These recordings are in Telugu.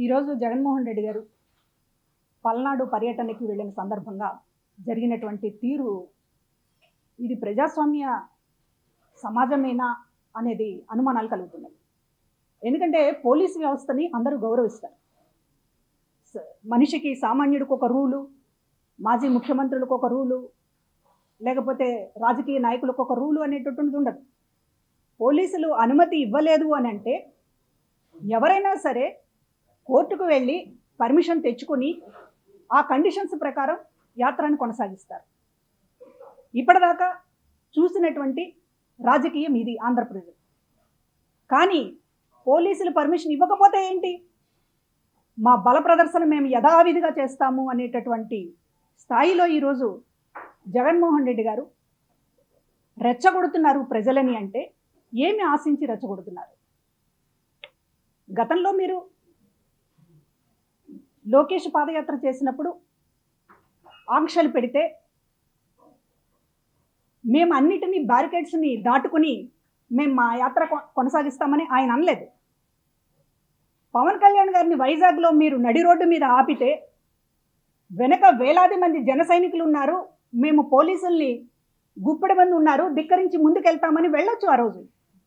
ఈరోజు జగన్మోహన్ రెడ్డి గారు పల్నాడు పర్యటనకి వెళ్ళిన సందర్భంగా జరిగినటువంటి తీరు ఇది ప్రజాస్వామ్య సమాజమేనా అనేది అనుమానాలు కలుగుతున్నాయి. ఎందుకంటే పోలీసు వ్యవస్థని అందరూ గౌరవిస్తారు. మనిషికి సామాన్యుడికి ఒక రూలు, మాజీ ముఖ్యమంత్రులకు ఒక రూలు, లేకపోతే రాజకీయ నాయకులకు ఒక రూలు అనేటటువంటిది ఉండదు. పోలీసులు అనుమతి ఇవ్వలేదు అని అంటే ఎవరైనా సరే కోర్టుకు వెళ్ళి పర్మిషన్ తెచ్చుకొని ఆ కండిషన్స్ ప్రకారం యాత్రను కొనసాగిస్తారు. ఇప్పటిదాకా చూసినటువంటి రాజకీయం ఇది ఆంధ్రప్రదేశ్. కానీ పోలీసులు పర్మిషన్ ఇవ్వకపోతే ఏంటి, మా బల ప్రదర్శన మేము యథావిధిగా చేస్తాము అనేటటువంటి స్థాయిలో ఈరోజు జగన్మోహన్ రెడ్డి గారు రెచ్చగొడుతున్నారు ప్రజలని. అంటే ఏమి ఆశించి రెచ్చగొడుతున్నారు? గతంలో మీరు లోకేష్ పాదయాత్ర చేసినప్పుడు ఆంక్షలు పెడితే మేము అన్నిటినీ బ్యారికేడ్స్ని దాటుకుని మేము మా యాత్ర కొనసాగిస్తామని ఆయన అనలేదు. పవన్ కళ్యాణ్ గారిని వైజాగ్లో మీరు నడి రోడ్డు మీద ఆపితే వెనక వేలాది మంది జన సైనికులు ఉన్నారు, మేము పోలీసుల్ని గుప్పెడి మంది ఉన్నారు, ధిక్కరించి ముందుకెళ్తామని వెళ్ళొచ్చు. ఆ రోజు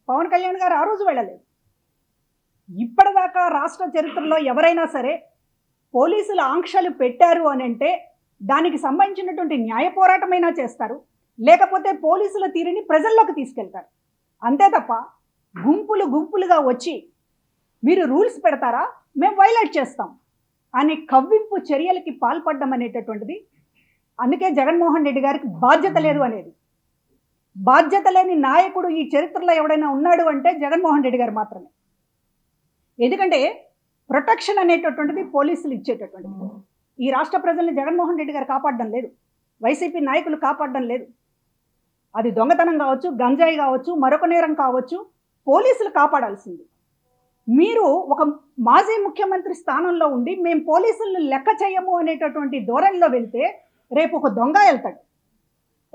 పవన్ కళ్యాణ్ గారు ఆ రోజు వెళ్ళలేదు. ఇప్పటిదాకా రాష్ట్ర చరిత్రలో ఎవరైనా సరే పోలీసులు ఆంక్షలు పెట్టారు అని అంటే దానికి సంబంధించినటువంటి న్యాయ పోరాటమైనా చేస్తారు, లేకపోతే పోలీసుల తీరుని ప్రజల్లోకి తీసుకెళ్తారు. అంతే తప్ప గుంపులు గుంపులుగా వచ్చి మీరు రూల్స్ పెడతారా, మేము వైలేట్ చేస్తాం అనే కవ్వింపు చర్యలకి పాల్పడడం అనేటటువంటిది. అందుకే జగన్మోహన్ రెడ్డి గారికి బాధ్యత లేదు అనేది. బాధ్యత లేని నాయకుడు ఈ చరిత్రలో ఎవడైనా ఉన్నాడు అంటే జగన్మోహన్ రెడ్డి గారు మాత్రమే. ఎందుకంటే ప్రొటెక్షన్ అనేటటువంటిది పోలీసులు ఇచ్చేటటువంటిది. ఈ రాష్ట్ర ప్రజల్ని జగన్మోహన్ రెడ్డి గారు కాపాడడం లేదు, వైసీపీ నాయకులు కాపాడడం లేదు. అది దొంగతనం కావచ్చు, గంజాయి కావచ్చు, మరొక నేరం కావచ్చు, పోలీసులు కాపాడాల్సింది. మీరు ఒక మాజీ ముఖ్యమంత్రి స్థానంలో ఉండి మేము పోలీసులను లెక్క చేయము అనేటటువంటి ధోరణిలో వెళ్తే రేపు ఒక దొంగ వెళ్తాడు,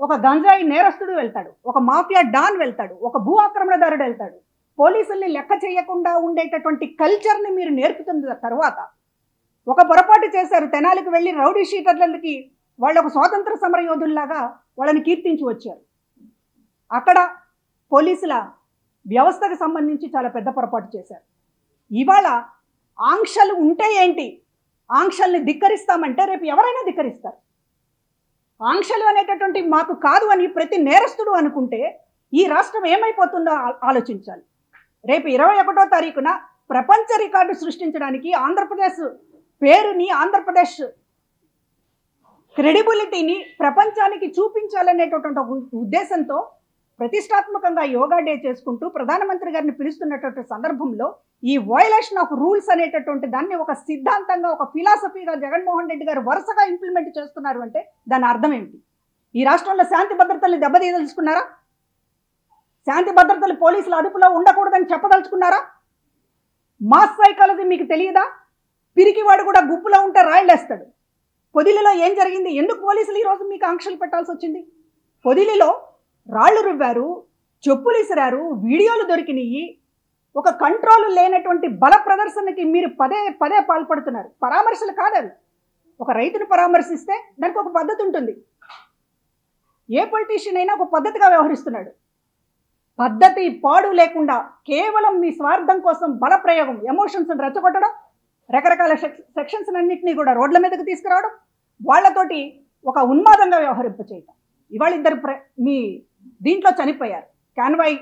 ఒక గంజాయి నేరస్తుడు వెళ్తాడు, ఒక మాఫియా డాన్ వెళ్తాడు, ఒక భూ ఆక్రమణదారుడు వెళ్తాడు. పోలీసుల్ని లెక్క చేయకుండా ఉండేటటువంటి కల్చర్ని మీరు నేర్పుతున్న తర్వాత ఒక పొరపాటు చేశారు. తెనాలికి వెళ్ళి రౌడీ షీటర్లకి వాళ్ళు ఒక స్వాతంత్ర సమర యోధుల్లాగా వాళ్ళని కీర్తించి వచ్చారు. అక్కడ పోలీసుల వ్యవస్థకు సంబంధించి చాలా పెద్ద పొరపాటు చేశారు. ఇవాళ ఆంక్షలు ఉంటే ఏంటి, ఆంక్షల్ని ధిక్కరిస్తామంటే రేపు ఎవరైనా ధిక్కరిస్తారు. ఆంక్షలు అనేటటువంటి మాకు కాదు అని ప్రతి నేరస్తుడు అనుకుంటే ఈ రాష్ట్రం ఏమైపోతుందో ఆలోచించాలి. రేపు 21వ తారీఖున ప్రపంచ రికార్డు సృష్టించడానికి ఆంధ్రప్రదేశ్ పేరుని, ఆంధ్రప్రదేశ్ క్రెడిబిలిటీని ప్రపంచానికి చూపించాలనేటటువంటి ఉద్దేశంతో ప్రతిష్టాత్మకంగా యోగా డే చేసుకుంటూ ప్రధానమంత్రి గారిని పిలుస్తున్నటువంటి సందర్భంలో ఈ వయలేషన్ ఆఫ్ రూల్స్ అనేటటువంటి దాన్ని ఒక సిద్ధాంతంగా, ఒక ఫిలాసఫీగా జగన్మోహన్ రెడ్డి గారు వరుసగా ఇంప్లిమెంట్ చేస్తున్నారు అంటే దాని అర్థం ఏమిటి? ఈ రాష్ట్రంలో శాంతి భద్రతల్ని దెబ్బతీయదలుచుకున్నారా? శాంతి భద్రతలు పోలీసుల అదుపులో ఉండకూడదని చెప్పదలుచుకున్నారా? మాస్ సైకాలజీ మీకు తెలియదా? పిరికివాడు కూడా గుంపులో ఉంటే రాయిలేస్తాడు. పొదిలిలో ఏం జరిగింది? ఎందుకు పోలీసులు ఈరోజు మీకు ఆంక్షలు పెట్టాల్సి వచ్చింది? పొదిలిలో రాళ్లు రువ్వారు, చెప్పులు ఇసిరారు, వీడియోలు దొరికినాయి. ఒక కంట్రోల్ లేనటువంటి బల ప్రదర్శనకి మీరు పదే పదే పాల్పడుతున్నారు. పరామర్శలు కాదు. ఒక రైతును పరామర్శిస్తే దానికి ఒక పద్ధతి ఉంటుంది. ఏ పొలిటీషియన్ అయినా ఒక పద్ధతిగా వ్యవహరిస్తున్నాడు. పద్ధతి పాడు లేకుండా కేవలం మీ స్వార్థం కోసం బల ప్రయోగం, ఎమోషన్స్ రెచ్చగొట్టడం, రకరకాల సెక్షన్స్ అన్నింటినీ కూడా రోడ్ల మీదకి తీసుకురావడం, వాళ్లతోటి ఒక ఉన్మాదంగా వ్యవహరింప చేయటం. ఇవాళ ఇద్దరు మీ దీంట్లో చనిపోయారు. కాన్వాయ్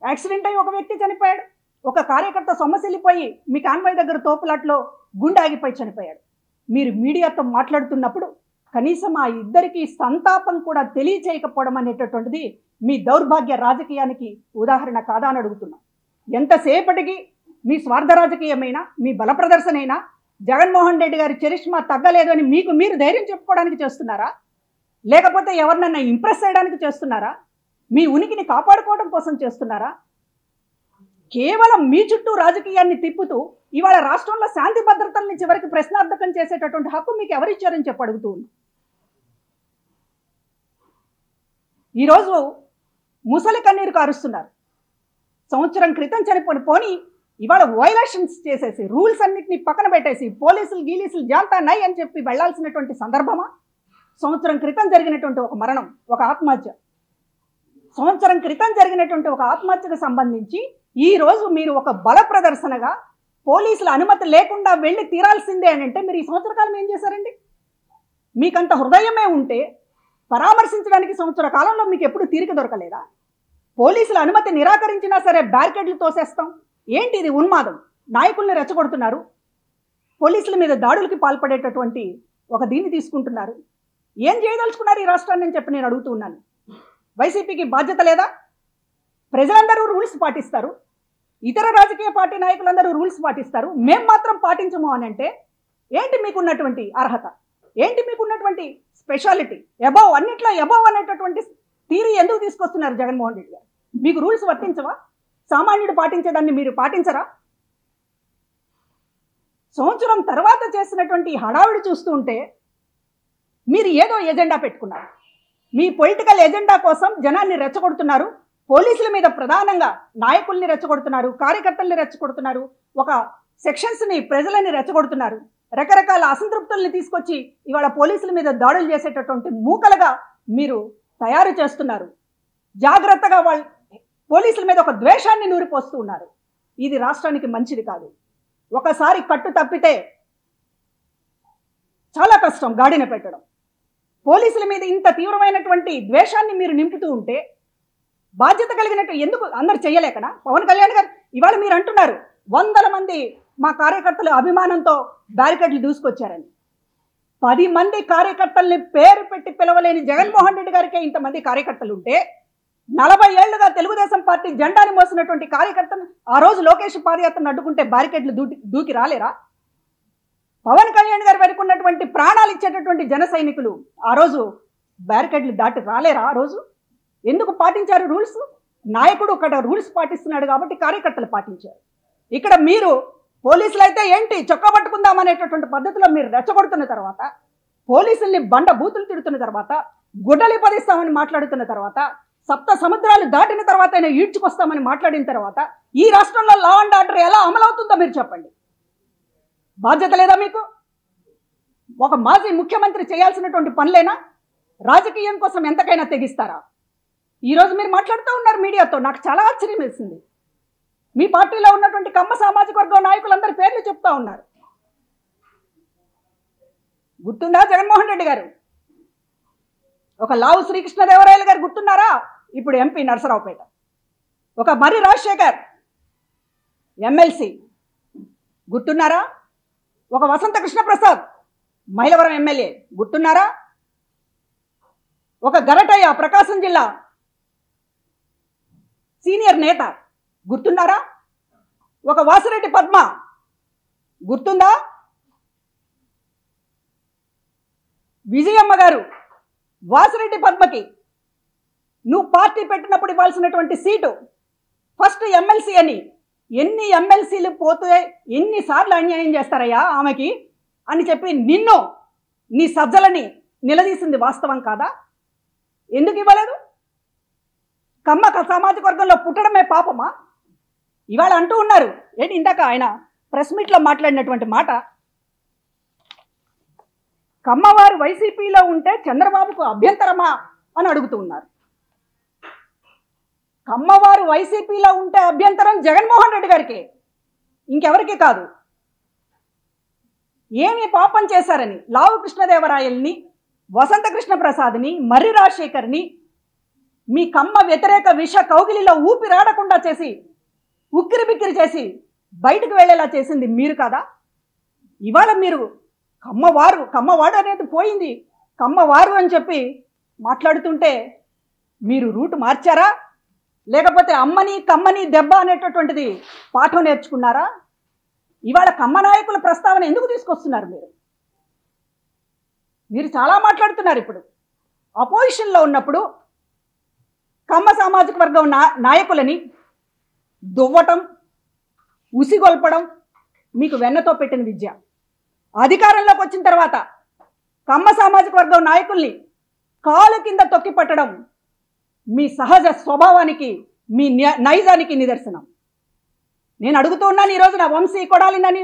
యాక్సిడెంట్ అయ్యి ఒక వ్యక్తి చనిపోయాడు. ఒక కార్యకర్త సొమ్మసిల్లిపోయి మీ కాన్వాయ్ దగ్గర తోపులాట్లో గుండె ఆగిపోయి చనిపోయాడు. మీరు మీడియాతో మాట్లాడుతున్నప్పుడు కనీసం ఆ ఇద్దరికి సంతాపం కూడా తెలియచేయకపోవడం అనేటటువంటిది మీ దౌర్భాగ్య రాజకీయానికి ఉదాహరణ కాదా అని అడుగుతున్నాం. ఎంతసేపటికి మీ స్వార్థ రాజకీయమైనా, మీ బల ప్రదర్శనైనా జగన్మోహన్ రెడ్డి గారి చరిష్మా తగ్గలేదు అని మీకు మీరు ధైర్యం చెప్పుకోవడానికి చేస్తున్నారా, లేకపోతే ఎవరినన్నా ఇంప్రెస్ చేయడానికి చేస్తున్నారా, మీ ఉనికిని కాపాడుకోవడం కోసం చేస్తున్నారా? కేవలం మీ చుట్టూ రాజకీయాన్ని తిప్పుతూ ఇవాళ రాష్ట్రంలో శాంతి భద్రతల్ని చివరికి ప్రశ్నార్థకం చేసేటటువంటి హక్కు మీకు ఎవరిచ్చారని చెప్పి అడుగుతూ ఉన్నా. ఈరోజు ముసలి కన్నీరు కారుస్తున్నారు. సంవత్సరం క్రితం చనిపోని, పోనీ ఇవాళ వయలేషన్స్ చేసేసి రూల్స్ అన్నింటినీ పక్కన పెట్టేసి పోలీసులు గీలీసులు జాంతా నై అని చెప్పి వెళ్లాల్సినటువంటి సందర్భమా? సంవత్సరం క్రితం జరిగినటువంటి ఒక మరణం, ఒక ఆత్మహత్య, సంవత్సరం క్రితం జరిగినటువంటి ఒక ఆత్మహత్యకు సంబంధించి ఈరోజు మీరు ఒక బల ప్రదర్శనగా పోలీసుల అనుమతి లేకుండా వెళ్ళి తీరాల్సిందే అని అంటే మీరు ఈ సంవత్సర కాలం ఏం చేశారండి? మీకంత హృదయమే ఉంటే పరామర్శించడానికి సంవత్సర కాలంలో మీకు ఎప్పుడు తీరిక దొరకలేదా? పోలీసుల అనుమతి నిరాకరించినా సరే బ్యారికేడ్లు తోసేస్తాం. ఏంటి ఇది? ఉన్మాదం. నాయకుల్ని రెచ్చగొడుతున్నారు, పోలీసుల మీద దాడులకి పాల్పడేటటువంటి ఒక దీన్ని తీసుకుంటున్నారు. ఏం చేయదలుచుకున్నారు ఈ రాష్ట్రాన్ని అని చెప్పి నేను అడుగుతూ ఉన్నాను. వైసీపీకి బాధ్యత లేదా? ప్రజలందరూ రూల్స్ పాటిస్తారు, ఇతర రాజకీయ పార్టీ నాయకులందరూ రూల్స్ పాటిస్తారు, మేం మాత్రం పాటించము అని అంటే ఏంటి మీకున్నటువంటి అర్హత? ఏంటి మీకున్నటువంటి స్పెషాలిటీ? అబౌవ్, అన్నిట్లో అబౌవ్ అనేటటువంటి థియరీ ఎందుకు తీసుకొస్తున్నారు జగన్మోహన్ రెడ్డి గారు? మీకు రూల్స్ వర్తించవా? సామాన్యుడు పాటించేదాన్ని మీరు పాటించరా? సంవత్సరం తర్వాత చేసినటువంటి హడావిడి చూస్తూ ఉంటే మీరు ఏదో ఎజెండా పెట్టుకున్నారు. మీ పొలిటికల్ ఎజెండా కోసం జనాన్ని రెచ్చగొడుతున్నారు, పోలీసుల మీద ప్రధానంగా నాయకుల్ని రెచ్చగొడుతున్నారు, కార్యకర్తల్ని రెచ్చగొడుతున్నారు, ఒక సెక్షన్స్ని ప్రజలని రెచ్చగొడుతున్నారు, రకరకాల అసంతృప్తుల్ని తీసుకొచ్చి ఇవాళ పోలీసుల మీద దాడులు చేసేటటువంటి మూకలుగా మీరు తయారు చేస్తున్నారు. జాగ్రత్తగా వాళ్ళ పోలీసుల మీద ఒక ద్వేషాన్ని నూరిపోస్తూ ఉన్నారు. ఇది రాష్ట్రానికి మంచిది కాదు. ఒకసారి కట్టు తప్పితే చాలా కష్టం గాడిన పెట్టడం. పోలీసుల మీద ఇంత తీవ్రమైనటువంటి ద్వేషాన్ని మీరు నింపుతూ ఉంటే బాధ్యత కలిగినట్టు ఎందుకు అందరు చేయలేకనా? పవన్ కళ్యాణ్ గారు ఇవాళ మీరు అంటున్నారు 100 మంది మా కార్యకర్తలు అభిమానంతో బ్యారికేడ్లు దూసుకొచ్చారని. 10 మంది కార్యకర్తల్ని పేరు పెట్టి పిలవలేని జగన్మోహన్ రెడ్డి గారికే ఇంతమంది కార్యకర్తలు ఉంటే 40 ఏళ్లుగా తెలుగుదేశం పార్టీ జెండాని మోసినటువంటి కార్యకర్తలు ఆ రోజు లోకేష్ పాదయాత్రను అడ్డుకుంటే బ్యారికేడ్లు దూకి రాలేరా? పవన్ కళ్యాణ్ గారు వెనుకున్నటువంటి ప్రాణాలు ఇచ్చేటటువంటి జన సైనికులు ఆ రోజు బ్యారికేడ్లు దాటి రాలేరా? ఆ రోజు ఎందుకు పాటించారు రూల్స్? నాయకుడు ఇక్కడ రూల్స్ పాటిస్తున్నాడు కాబట్టి కార్యకర్తలు పాటించారు. ఇక్కడ మీరు పోలీసులు అయితే ఏంటి చొక్కా పట్టుకుందాం అనేటటువంటి పద్ధతిలో మీరు రెచ్చగొడుతున్న తర్వాత, పోలీసుల్ని బండ బూతులు తిడుతున్న తర్వాత, గుడ్డలి పదిస్తామని మాట్లాడుతున్న తర్వాత, సప్త సముద్రాలు దాటిన తర్వాత అయినా ఈడ్చుకొస్తామని మాట్లాడిన తర్వాత ఈ రాష్ట్రంలో లా అండ్ ఆర్డర్ ఎలా అమలవుతుందో మీరు చెప్పండి. బాధ్యత లేదా మీకు? ఒక మాజీ ముఖ్యమంత్రి చేయాల్సినటువంటి పనులేనా? రాజకీయం కోసం ఎంతకైనా తెగిస్తారా? ఈరోజు మీరు మాట్లాడుతూ ఉన్నారు మీడియాతో, నాకు చాలా ఆశ్చర్యం వేసింది. మీ పార్టీలో ఉన్నటువంటి కమ్మ సామాజిక వర్గం నాయకులందరి పేర్లు చెప్తా ఉన్నారు. గుర్తుందా జగన్మోహన్ రెడ్డి గారు? ఒక లావు శ్రీకృష్ణదేవరాయలు గారు గుర్తున్నారా? ఇప్పుడు ఎంపీ నరసరావుపేట. ఒక మర్రి రాజశేఖర్ ఎమ్మెల్సీ గుర్తున్నారా? ఒక వసంత కృష్ణప్రసాద్ మైలవరం ఎమ్మెల్యే గుర్తున్నారా? ఒక గరటయ్య ప్రకాశం జిల్లా సీనియర్ నేత గుర్తున్నారా? ఒక వాసిరెడ్డి పద్మ గుర్తుందా? విజయమ్మ గారు వాసిరెడ్డి పద్మకి నువ్వు పార్టీ పెట్టినప్పుడు ఇవ్వాల్సినటువంటి సీటు ఫస్ట్ ఎమ్మెల్సీ అని, ఎన్ని ఎమ్మెల్సీలు పోతే ఎన్నిసార్లు అన్యాయం చేస్తారయ్యా ఆమెకి అని చెప్పి నిన్ను నీ సజ్జలని నిలదీసింది వాస్తవం కాదా? ఎందుకు ఇవ్వలేదు? కమ్మ సామాజిక వర్గంలో పుట్టడమే పాపమా? ఇవాళ అంటూ ఉన్నారు ఏంటి, ఇందాక ఆయన ప్రెస్ మీట్లో మాట్లాడినటువంటి మాట, కమ్మవారు వైసీపీలో ఉంటే చంద్రబాబుకు అభ్యంతరమా అని అడుగుతూ ఉన్నారు. కమ్మవారు వైసీపీలో ఉంటే అభ్యంతరం జగన్మోహన్ రెడ్డి గారికి, ఇంకెవరికి కాదు. ఏమి పాపం చేశారని లావు కృష్ణదేవరాయల్ని, వసంత కృష్ణప్రసాద్ని, మర్రి రాజశేఖర్ని మీ కమ్మ వ్యతిరేక విష కౌగిలిలో ఊపిరాడకుండా చేసి ఉక్కిరి బిక్కిరి చేసి బయటకు వెళ్ళేలా చేసింది మీరు కాదా? ఇవాళ మీరు కమ్మవాడు అనేది పోయింది, కమ్మవారు అని చెప్పి మాట్లాడుతుంటే మీరు రూట్ మార్చారా? లేకపోతే అమ్మని కమ్మని దెబ్బ అనేటటువంటిది పాఠం నేర్చుకున్నారా? ఇవాళ కమ్మ నాయకుల ప్రస్తావన ఎందుకు తీసుకొస్తున్నారు? మీరు చాలా మాట్లాడుతున్నారు. ఇప్పుడు అపోజిషన్లో ఉన్నప్పుడు కమ్మ సామాజిక వర్గం నాయకులని దువ్వటం, ఉసిగొల్పడం మీకు వెన్నతో పెట్టిన విద్య. అధికారంలోకి వచ్చిన తర్వాత కమ్మ సామాజిక వర్గం నాయకుల్ని కాలు కింద తొక్కి పట్టడం మీ సహజ స్వభావానికి, మీ నైజానికి నిదర్శనం. నేను అడుగుతూ ఉన్నాను ఈరోజు నా వంశీ కొడాలిందని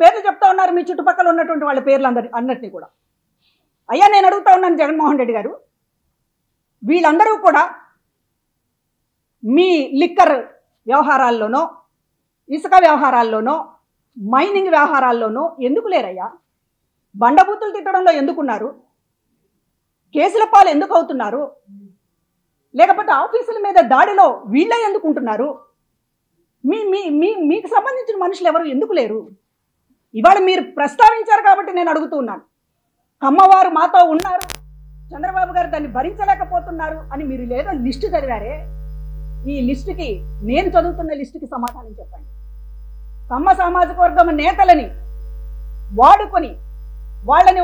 పేర్లు చెప్తా ఉన్నారు మీ చుట్టుపక్కల ఉన్నటువంటి వాళ్ళ పేర్లు అన్నిటినీ కూడా. అయ్యా నేను అడుగుతా ఉన్నాను జగన్మోహన్ రెడ్డి గారు, వీళ్ళందరూ కూడా మీ లిక్కర్ వ్యవహారాల్లోనో, ఇసుక వ్యవహారాల్లోనో, మైనింగ్ వ్యవహారాల్లోనో ఎందుకు లేరయ్యా? బండబూతులు తిట్టడంలో ఎందుకున్నారు? కేసుల పాలు ఎందుకు అవుతున్నారు? లేకపోతే ఆఫీసుల మీద దాడిలో వీళ్ళే ఎందుకుంటున్నారు? మీకు సంబంధించిన మనుషులు ఎవరు ఎందుకు లేరు? ఇవాళ మీరు ప్రస్తావించారు కాబట్టి నేను అడుగుతున్నాను. కమ్మవారు మాతో ఉన్నారు, చంద్రబాబు గారు దాన్ని భరించలేకపోతున్నారు అని మీరు లేదో లిస్టు చదివారే. ఈ లిస్టుకి, నేను చదువుతున్న లిస్టుకి సమాధానం చెప్పండి. కమ్మ సామాజిక వర్గం నేతలని వాడుకొని వాళ్ళని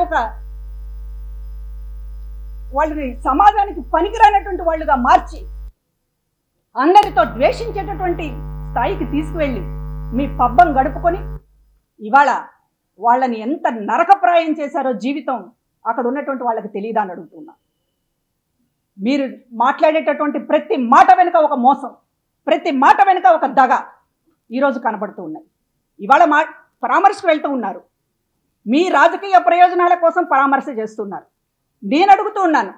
సమాజానికి పనికిరానటువంటి వాళ్ళుగా మార్చి అందరితో ద్వేషించేటటువంటి స్థాయికి తీసుకువెళ్ళి మీ పబ్బం గడుపుకొని ఇవాళ వాళ్ళని ఎంత నరకప్రాయం చేశారో జీవితం అక్కడ ఉన్నటువంటి వాళ్ళకి తెలియదా అని అడుగుతున్నా. మీరు మాట్లాడేటటువంటి ప్రతి మాట వెనుక ఒక మోసం, ప్రతి మాట వెనుక ఒక దగ ఈరోజు కనబడుతూ ఉన్నాయి. ఇవాళ పరామర్శకు వెళ్తూ ఉన్నారు, మీ రాజకీయ ప్రయోజనాల కోసం పరామర్శ చేస్తున్నారు. నేను అడుగుతూ ఉన్నాను,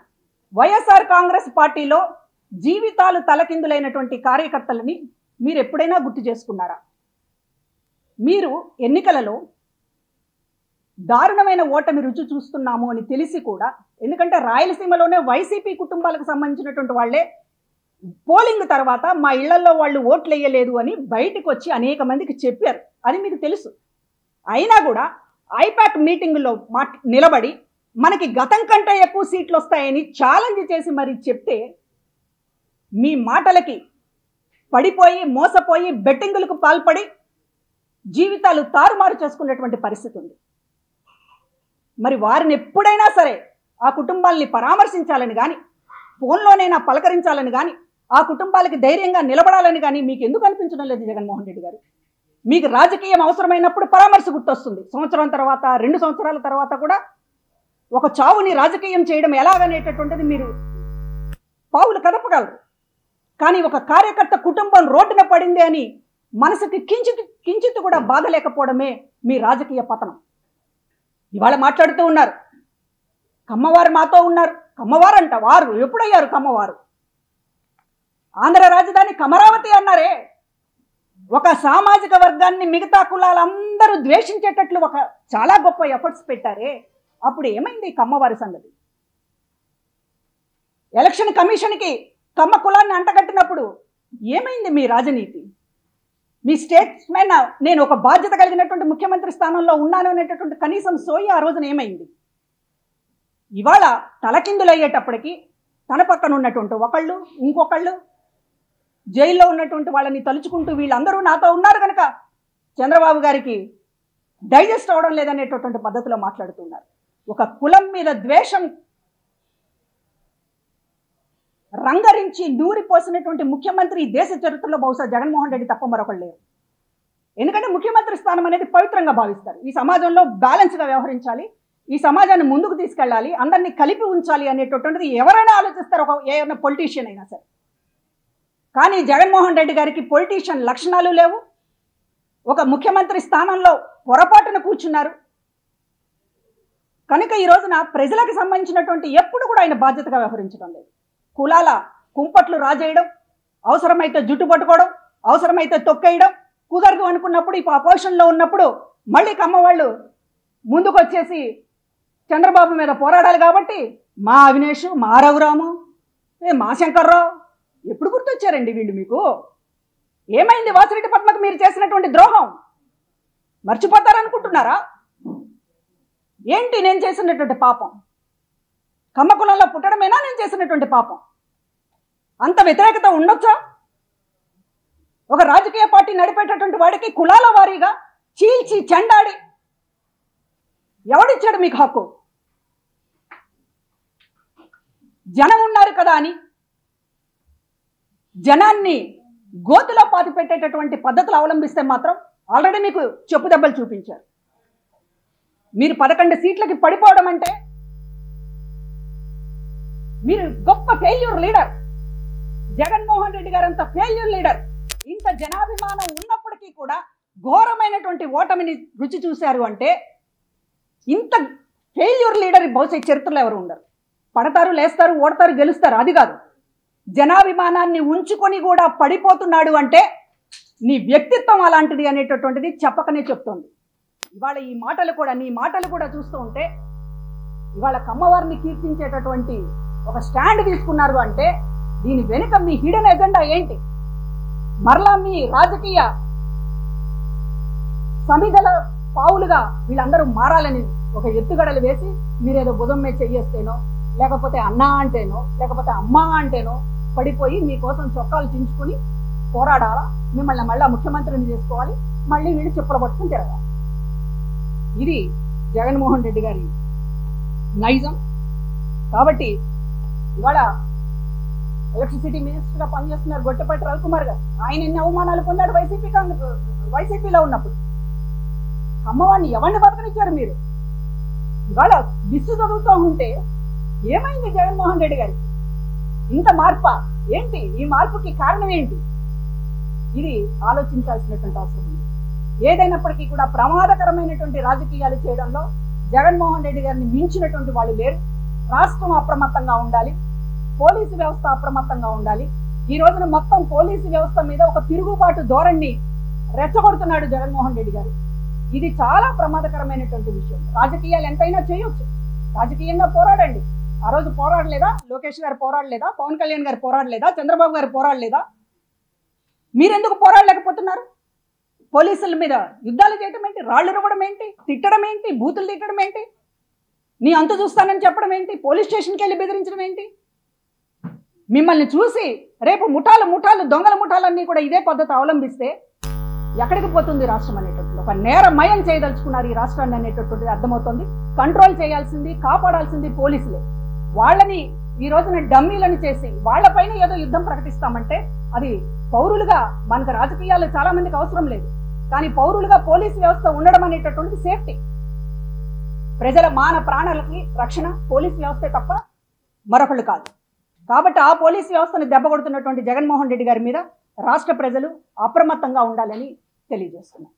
వైఎస్ఆర్ కాంగ్రెస్ పార్టీలో జీవితాలు తలకిందులైనటువంటి కార్యకర్తలని మీరు ఎప్పుడైనా గుర్తు చేసుకున్నారా? మీరు ఎన్నికలలో దారుణమైన ఓటమి రుచి చూస్తున్నాము అని తెలిసి కూడా, ఎందుకంటే రాయలసీమలోనే వైసీపీ కుటుంబాలకు సంబంధించినటువంటి వాళ్ళే పోలింగ్ తర్వాత మా ఇళ్లలో వాళ్ళు ఓట్లు వేయలేదు అని బయటకు వచ్చి అనేక మందికి చెప్పారు, అది మీకు తెలుసు. అయినా కూడా ఐపాక్ మీటింగులో నిలబడి మనకి గతం కంటే ఎక్కువ సీట్లు వస్తాయని ఛాలెంజ్ చేసి మరి చెప్తే మీ మాటలకి పడిపోయి మోసపోయి బెట్టింగులకు పాల్పడి జీవితాలు తారుమారు చేసుకునేటువంటి పరిస్థితి ఉంది. మరి వారిని ఎప్పుడైనా సరే ఆ కుటుంబాలని పరామర్శించాలని కానీ, ఫోన్లోనైనా పలకరించాలని కానీ, ఆ కుటుంబాలకి ధైర్యంగా నిలబడాలని కానీ మీకు ఎందుకు అనిపించడం లేదు జగన్మోహన్ రెడ్డి గారు? మీకు రాజకీయం అవసరమైనప్పుడు పరామర్శ గుర్తొస్తుంది. సంవత్సరం తర్వాత, 2 సంవత్సరాల తర్వాత కూడా ఒక చావుని రాజకీయం చేయడం ఎలాగనేటటువంటిది మీరు పావులు కదపగలరు. కానీ ఒక కార్యకర్త కుటుంబం రోడ్డున పడింది అని మనసుకి కించిత్ కూడా బాధ లేకపోవడమే మీ రాజకీయ పతనం. ఇవాళ మాట్లాడుతూ ఉన్నారు, కమ్మవారు మాతో ఉన్నారు. కమ్మవారు అంట, వారు ఎప్పుడయ్యారు కమ్మవారు? ఆంధ్ర రాజధాని కమరావతి అన్నారే. ఒక సామాజిక వర్గాన్ని మిగతా కులాలందరూ ద్వేషించేటట్లు ఒక చాలా గొప్ప ఎఫర్ట్స్ పెట్టారే, అప్పుడు ఏమైంది కమ్మవారి సంగతి? ఎలక్షన్ కమిషన్కి కమ్మ కులాన్ని అంటగట్టినప్పుడు ఏమైంది మీ రాజనీతి? మీ స్టేట్స్మెన్ నేను ఒక బాధ్యత కలిగినటువంటి ముఖ్యమంత్రి స్థానంలో ఉన్నాను అనేటటువంటి కనీసం సోయి ఆ రోజున ఏమైంది? ఇవాళ తలకిందులయ్యేటప్పటికీ తన పక్కన ఉన్నటువంటి ఒకళ్ళు ఇంకొకళ్ళు జైల్లో ఉన్నటువంటి వాళ్ళని తలుచుకుంటూ వీళ్ళందరూ నాతో ఉన్నారు కనుక చంద్రబాబు గారికి డైజెస్ట్ అవడం లేదనేటటువంటి పద్ధతిలో మాట్లాడుతున్నారు. ఒక కులం మీద ద్వేషం రంగరించి నూరిపోసినటువంటి ముఖ్యమంత్రి ఈ దేశ చరిత్రలో బహుశా జగన్మోహన్ రెడ్డి తప్ప మరొకళ్ళు లేరు. ఎందుకంటే ముఖ్యమంత్రి స్థానం అనేది పవిత్రంగా భావిస్తారు. ఈ సమాజంలో బ్యాలెన్స్గా వ్యవహరించాలి, ఈ సమాజాన్ని ముందుకు తీసుకెళ్ళాలి, అందరినీ కలిపి ఉంచాలి అనేటటువంటిది ఎవరైనా ఆలోచిస్తారు, ఏమైనా పొలిటీషియన్ అయినా సరే. కానీ జగన్మోహన్ రెడ్డి గారికి పొలిటీషియన్ లక్షణాలు లేవు. ఒక ముఖ్యమంత్రి స్థానంలో పొరపాటున కూర్చున్నారు కనుక ఈ రోజున ప్రజలకు సంబంధించినటువంటి ఎప్పుడు కూడా ఆయన బాధ్యతగా వ్యవహరించడం లేదు. కులాల కుంపట్లు రాజేయడం, అవసరమైతే జుట్టు పట్టుకోవడం, అవసరమైతే తొక్కేయడం, కుదరదు అనుకున్నప్పుడు ఇప్పుడు అపోజిషన్లో ఉన్నప్పుడు మళ్ళీ కమ్మవాళ్ళు ముందుకు వచ్చేసి చంద్రబాబు మీద పోరాడాలి కాబట్టి మా అవినేష్, మా రఘురాము, మా శంకర్రావు ఎప్పుడు గుర్తొచ్చారండి వీళ్ళు మీకు? ఏమైంది వాసిరెడ్డి పద్మకు మీరు చేసినటువంటి ద్రోహం? మర్చిపోతారనుకుంటున్నారా? ఏంటి నేను చేసినటువంటి పాపం? కమ్మ కులంలో పుట్టడమేనా నేను చేసినటువంటి పాపం? అంత వ్యతిరేకత ఉండొచ్చా? ఒక రాజకీయ పార్టీ నడిపేటటువంటి వాడికి కులాల వారీగా చీల్చి చెండాడి ఎవడిచ్చాడు మీకు హక్కు? జనం ఉన్నారు కదా అని జనాన్ని గోతులో పాతి పెట్టేటటువంటి పద్ధతులు అవలంబిస్తే మాత్రం ఆల్రెడీ మీకు చెప్పు దెబ్బలు చూపించారు. మీరు 11 సీట్లకి పడిపోవడం అంటే మీరు గొప్ప ఫెయిల్యూర్ లీడర్. జగన్మోహన్ రెడ్డి గారు అంత ఫెయిల్యూర్ లీడర్ ఇంత జనాభిమానం ఉన్నప్పటికీ కూడా ఘోరమైనటువంటి ఓటమిని రుచి చూశారు అంటే ఇంత ఫెయిల్యూర్ లీడర్ బహుశా చరిత్రలో ఎవరు ఉండరు. పడతారు, లేస్తారు, ఓడతారు, గెలుస్తారు, అది కాదు. జనాభిమానాన్ని ఉంచుకొని కూడా పడిపోతున్నాడు అంటే నీ వ్యక్తిత్వం అలాంటిది అనేటటువంటిది చెప్పకనే చెప్తోంది. ఇవాళ ఈ మాటలు కూడా, నీ మాటలు కూడా చూస్తూ ఉంటే ఇవాళ కమ్మవారిని కీర్తించేటటువంటి ఒక స్టాండ్ తీసుకున్నారు అంటే దీని వెనుక మీ హిడెన్ ఎజెండా ఏంటి? మరలా మీ రాజకీయ సమిధల పావులుగా వీళ్ళందరూ మారాలని ఒక ఎత్తుగడలు వేసి మీరేదో భుజం మీద చెయ్యేస్తేనో, లేకపోతే అన్నా అంటేనో, లేకపోతే అమ్మా అంటేనో పడిపోయి మీకోసం చొక్కాలు చించుకుని పోరాడాలా, మిమ్మల్ని మళ్ళీ ముఖ్యమంత్రిని చేసుకోవాలి, మళ్ళీ వీళ్ళు చెప్పులు పట్టుకుని తిరగాలి. ఇది జగన్మోహన్ రెడ్డి గారి నైజం. కాబట్టి ఇవాళ ఎలక్ట్రిసిటీ మినిస్టర్గా పనిచేస్తున్నారు గొట్టపాటి రవికుమార్ గారు. ఆయన ఎన్ని అవమానాలు పొందాడు వైసీపీలో ఉన్నప్పుడు. అమ్మవారిని ఎవరిని బతకనిచ్చారు మీరు? ఇవాళ బిస్సు చదువుతూ ఉంటే ఏమైంది జగన్మోహన్ రెడ్డి గారికి? ఇంత మార్పా ఏంటి? ఈ మార్పుకి కారణం ఏంటి? ఇది ఆలోచించాల్సినటువంటి అవసరం ఉంది. ఏదైనప్పటికీ కూడా ప్రమాదకరమైనటువంటి రాజకీయాలు చేయడంలో జగన్మోహన్ రెడ్డి గారిని మించినటువంటి వాళ్ళు లేరు. రాష్ట్రం అప్రమత్తంగా ఉండాలి, పోలీసు వ్యవస్థ అప్రమత్తంగా ఉండాలి. ఈ రోజున మొత్తం పోలీసు వ్యవస్థ మీద ఒక తిరుగుబాటు ధోరణి రెచ్చగొడుతున్నాడు జగన్మోహన్ రెడ్డి గారు. ఇది చాలా ప్రమాదకరమైనటువంటి విషయం. రాజకీయాలు ఎంతైనా చేయొచ్చు, రాజకీయంగా పోరాడండి. ఆ రోజు పోరాడలేదా? లోకేష్ గారు పోరాడలేదా? పవన్ కళ్యాణ్ గారు పోరాడలేదా? చంద్రబాబు గారు పోరాడలేదా? మీరెందుకు పోరాడలేకపోతున్నారు? పోలీసుల మీద యుద్ధాలు చేయటం ఏంటి? రాళ్ళు ఇవ్వడం ఏంటి? తిట్టడం ఏంటి? బూతులు తిట్టడం ఏంటి? నీ అంతు చూస్తానని చెప్పడం ఏంటి? పోలీస్ స్టేషన్కి వెళ్ళి బెదిరించడం ఏంటి? మిమ్మల్ని చూసి రేపు ముఠాలు దొంగల ముఠాలన్నీ కూడా ఇదే పద్ధతి అవలంబిస్తే ఎక్కడికి పోతుంది రాష్ట్రం అనేటటువంటి ఒక నేరమయం చేయదలుచుకున్నారు ఈ రాష్ట్రాన్ని అనేటటువంటిది అర్థమవుతుంది. కంట్రోల్ చేయాల్సింది, కాపాడాల్సింది పోలీసులే. వాళ్ళని ఈ రోజున డమ్మీలను చేసి వాళ్ళపైన ఏదో యుద్ధం ప్రకటిస్తామంటే అది పౌరులుగా మనకు రాజకీయాలు చాలా మందికి అవసరం లేదు, కానీ పౌరులుగా పోలీసు వ్యవస్థ ఉండడం అనేటటువంటిది సేఫ్టీ. ప్రజల మాన ప్రాణాలకి రక్షణ పోలీసు వ్యవస్థే తప్ప మరొకళ్ళు కాదు. కాబట్టి ఆ పోలీసు వ్యవస్థను దెబ్బకొడుతున్నటువంటి జగన్మోహన్ రెడ్డి గారి మీద రాష్ట్ర ప్రజలు అప్రమత్తంగా ఉండాలని తెలియజేస్తున్నారు.